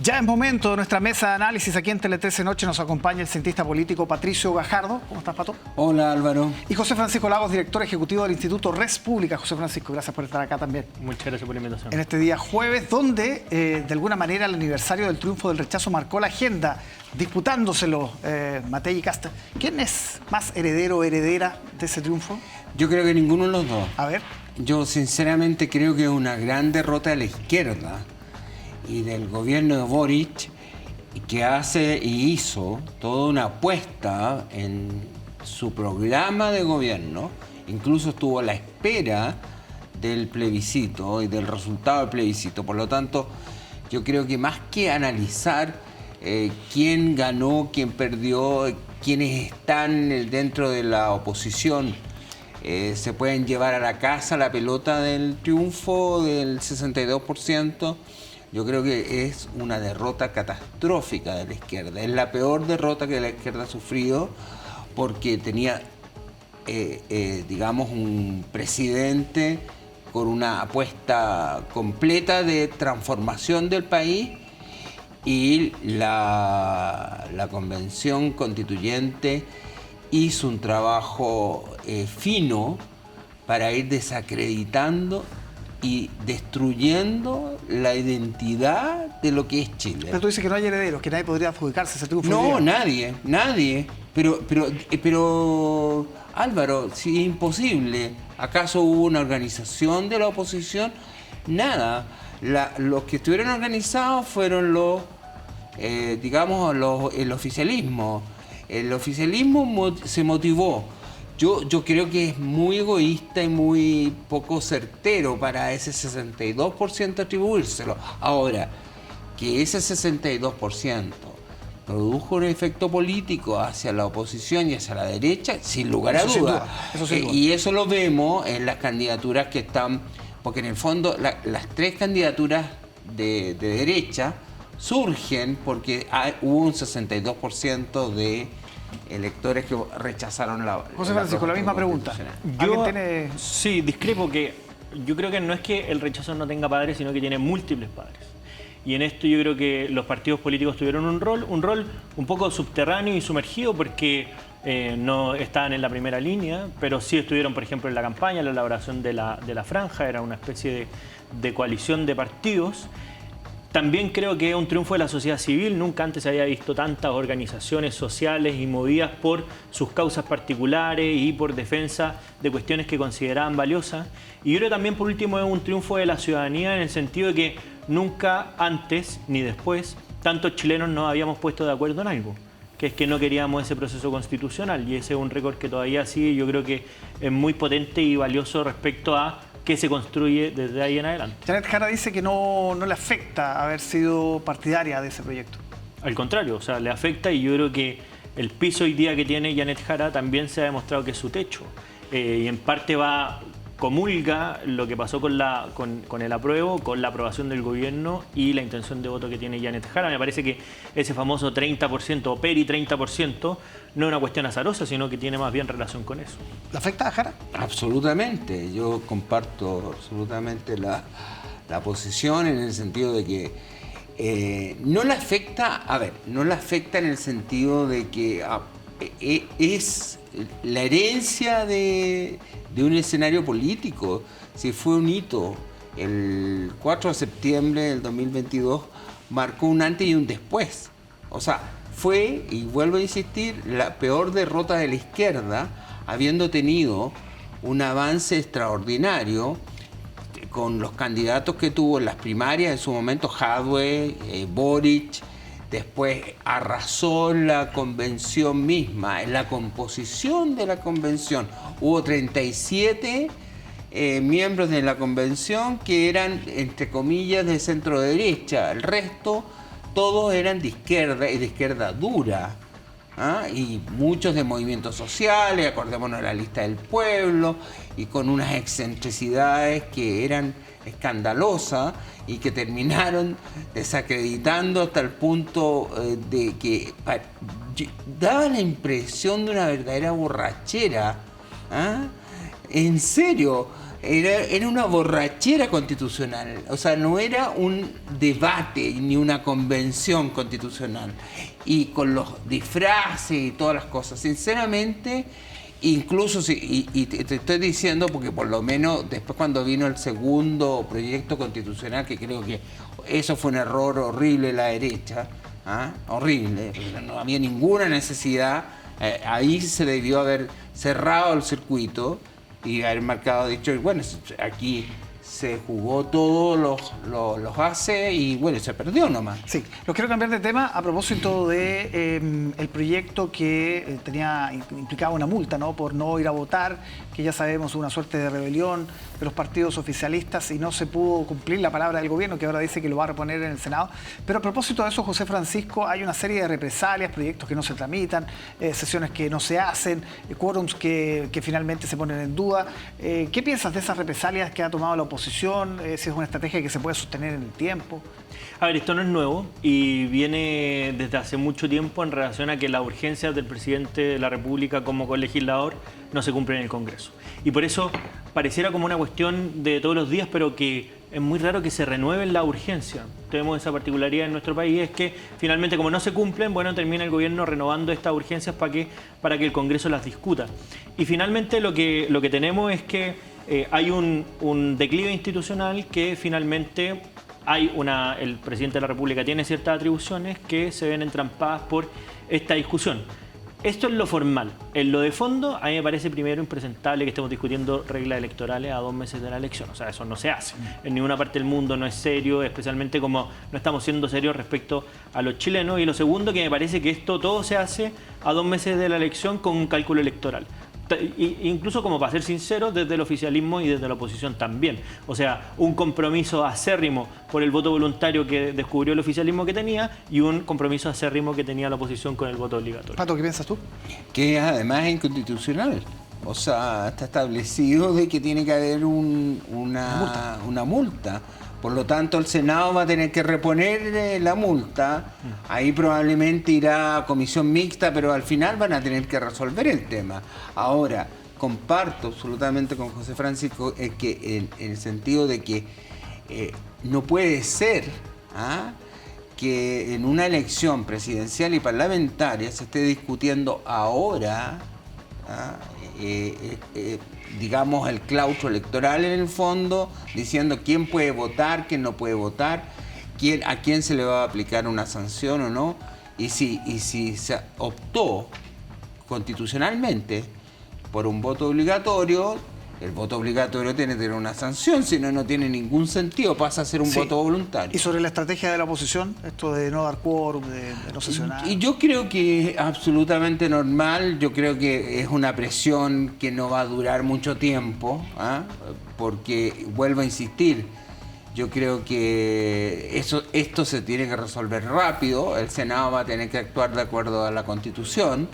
Ya es momento de nuestra mesa de análisis. Aquí en Tele13 Noche nos acompaña el cientista político Patricio Gajardo. ¿Cómo estás, Pato? Hola, Álvaro. Y José Francisco Lagos, director ejecutivo del Instituto Res Pública. José Francisco, gracias por estar acá también. Muchas gracias por la invitación. En este día jueves, donde de alguna manera el aniversario del triunfo del rechazo marcó la agenda, disputándoselo Matei y Casta. ¿Quién es más heredero o heredera de ese triunfo? Yo creo que ninguno de los dos. A ver. Yo sinceramente creo que es una gran derrota de la izquierda y del gobierno de Boric, que hace y hizo toda una apuesta en su programa de gobierno. Incluso estuvo a la espera del plebiscito y del resultado del plebiscito. Por lo tanto, yo creo que más que analizar quién ganó, quién perdió, quiénes están dentro de la oposición, se pueden llevar a la casa la pelota del triunfo del 62%. Yo creo que es una derrota catastrófica de la izquierda. Es la peor derrota que la izquierda ha sufrido porque tenía, digamos, un presidente con una apuesta completa de transformación del país y la convención constituyente hizo un trabajo fino para ir desacreditando y destruyendo la identidad de lo que es Chile. Pero tú dices que no hay herederos, que nadie podría adjudicarse ese triunfo. No, nadie. Pero Álvaro, si es imposible, ¿acaso hubo una organización de la oposición? Nada. Los que estuvieron organizados fueron el oficialismo. El oficialismo se motivó. Yo creo que es muy egoísta y muy poco certero para ese 62% atribuírselo. Ahora, que ese 62% produjo un efecto político hacia la oposición y hacia la derecha, sin lugar a duda. Y eso lo vemos en las candidaturas que están, porque en el fondo las tres candidaturas de derecha surgen porque hubo un 62% de electores que rechazaron la... José Francisco, la misma pregunta. Sí, discrepo que yo creo que no es que el rechazo no tenga padres, sino que tiene múltiples padres. Y en esto yo creo que los partidos políticos tuvieron un rol un poco subterráneo y sumergido porque no estaban en la primera línea, pero sí estuvieron, por ejemplo, en la campaña, en la elaboración de la franja, era una especie de coalición de partidos. También creo que es un triunfo de la sociedad civil. Nunca antes se había visto tantas organizaciones sociales y movidas por sus causas particulares y por defensa de cuestiones que consideraban valiosas. Y yo creo también, por último, es un triunfo de la ciudadanía en el sentido de que nunca antes ni después tantos chilenos nos habíamos puesto de acuerdo en algo, que es que no queríamos ese proceso constitucional. Y ese es un récord que todavía sigue. Yo creo que es muy potente y valioso respecto a que se construye desde ahí en adelante. Janet Jara dice que no le afecta haber sido partidaria de ese proyecto. Al contrario, o sea, le afecta, y yo creo que el piso hoy día que tiene Janet Jara también se ha demostrado que es su techo. Y en parte comulga lo que pasó con el apruebo, con la aprobación del gobierno y la intención de voto que tiene Janet Jara. Me parece que ese famoso 30% o peri 30% no es una cuestión azarosa, sino que tiene más bien relación con eso. ¿Le afecta a Jara? Absolutamente. Yo comparto absolutamente la posición en el sentido de que no le afecta, no le afecta en el sentido de que es la herencia de un escenario político. Si fue un hito, el 4 de septiembre del 2022 marcó un antes y un después. O sea, fue, y vuelvo a insistir, la peor derrota de la izquierda, habiendo tenido un avance extraordinario con los candidatos que tuvo en las primarias en su momento, Jadwe, Boric. Después arrasó la convención misma, en la composición de la convención. Hubo 37 miembros de la convención que eran, entre comillas, de centro derecha. El resto, todos eran de izquierda y de izquierda dura. Y muchos de movimientos sociales, acordémonos de la lista del pueblo, y con unas excentricidades que eran escandalosas y que terminaron desacreditando hasta el punto de que daba la impresión de una verdadera borrachera. En serio, era una borrachera constitucional, o sea, no era un debate ni una convención constitucional. Y con los disfraces y todas las cosas, sinceramente, incluso y te estoy diciendo porque por lo menos después cuando vino el segundo proyecto constitucional, que creo que eso fue un error horrible de la derecha, horrible, no había ninguna necesidad, ahí se debió haber cerrado el circuito y haber marcado, dicho, bueno, aquí se jugó todos los ACE y bueno, se perdió nomás. Sí, los quiero cambiar de tema a propósito de el proyecto que implicaba una multa, ¿no? Por no ir a votar, que ya sabemos una suerte de rebelión de los partidos oficialistas y no se pudo cumplir la palabra del gobierno, que ahora dice que lo va a reponer en el Senado. Pero a propósito de eso, José Francisco, hay una serie de represalias, proyectos que no se tramitan, sesiones que no se hacen, quórums que finalmente se ponen en duda. ¿Qué piensas de esas represalias que ha tomado la oposición? Si es una estrategia que se puede sostener en el tiempo. A ver, esto no es nuevo y viene desde hace mucho tiempo en relación a que las urgencias del presidente de la República como colegislador no se cumplen en el Congreso. Y por eso pareciera como una cuestión de todos los días, pero que es muy raro que se renueven la urgencia. Tenemos esa particularidad en nuestro país, es que finalmente como no se cumplen, bueno, termina el gobierno renovando estas urgencias para que el Congreso las discuta. Y finalmente lo que tenemos es que hay un declive institucional que finalmente el presidente de la República tiene ciertas atribuciones que se ven entrampadas por esta discusión. Esto es lo formal. En lo de fondo, a mí me parece primero impresentable que estemos discutiendo reglas electorales a 2 meses de la elección. O sea, eso no se hace. En ninguna parte del mundo no es serio, especialmente como no estamos siendo serios respecto a los chilenos. Y lo segundo, que me parece que esto todo se hace a 2 meses de la elección con un cálculo electoral. Incluso, como para ser sincero, desde el oficialismo y desde la oposición también. O sea, un compromiso acérrimo por el voto voluntario que descubrió el oficialismo que tenía y un compromiso acérrimo que tenía la oposición con el voto obligatorio. Pato, ¿qué piensas tú? Que además es inconstitucional. O sea, está establecido de que tiene que haber una multa. Por lo tanto, el Senado va a tener que reponer la multa. Ahí probablemente irá a comisión mixta, pero al final van a tener que resolver el tema. Ahora, comparto absolutamente con José Francisco que en el sentido de que no puede ser que en una elección presidencial y parlamentaria se esté discutiendo ahora digamos, el claustro electoral en el fondo, diciendo quién puede votar, quién no puede votar, a quién se le va a aplicar una sanción o no, y si se optó constitucionalmente por un voto obligatorio, el voto obligatorio tiene que tener una sanción, si no, no tiene ningún sentido, pasa a ser un voto voluntario. Y sobre la estrategia de la oposición, esto de no dar quórum, de no sesionar. Y yo creo que es absolutamente normal, yo creo que es una presión que no va a durar mucho tiempo, porque, vuelvo a insistir, yo creo que esto se tiene que resolver rápido, el Senado va a tener que actuar de acuerdo a la Constitución.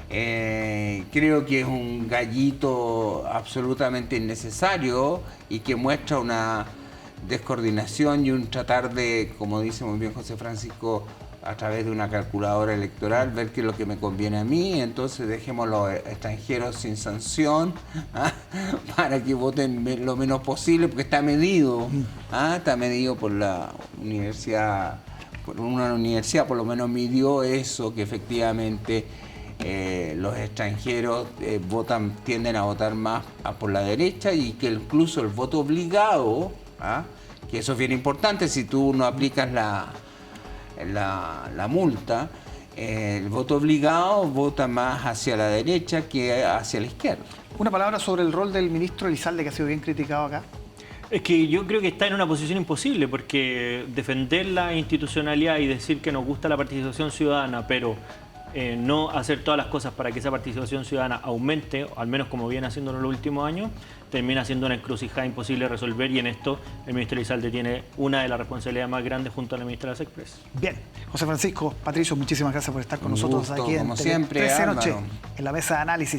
Creo que es un gallito absolutamente innecesario y que muestra una descoordinación y un tratar de, como dice muy bien José Francisco, a través de una calculadora electoral, ver qué es lo que me conviene a mí, entonces dejemos los extranjeros sin sanción para que voten lo menos posible, porque está medido por la universidad, por una universidad por lo menos midió eso, que efectivamente los extranjeros tienden a votar más por la derecha y que incluso el voto obligado, que eso es bien importante, si tú no aplicas la multa, el voto obligado vota más hacia la derecha que hacia la izquierda. Una palabra sobre el rol del ministro Elizalde, que ha sido bien criticado acá. Es que yo creo que está en una posición imposible, porque defender la institucionalidad y decir que nos gusta la participación ciudadana, pero no hacer todas las cosas para que esa participación ciudadana aumente, o al menos como viene haciéndolo en los últimos años, termina siendo una encrucijada imposible de resolver, y en esto el ministro Elizalde tiene una de las responsabilidades más grandes junto a la ministra de las Express. Bien, José Francisco, Patricio, muchísimas gracias por estar con nosotros gusto, aquí como en siempre, 13 Noche, en la mesa de análisis.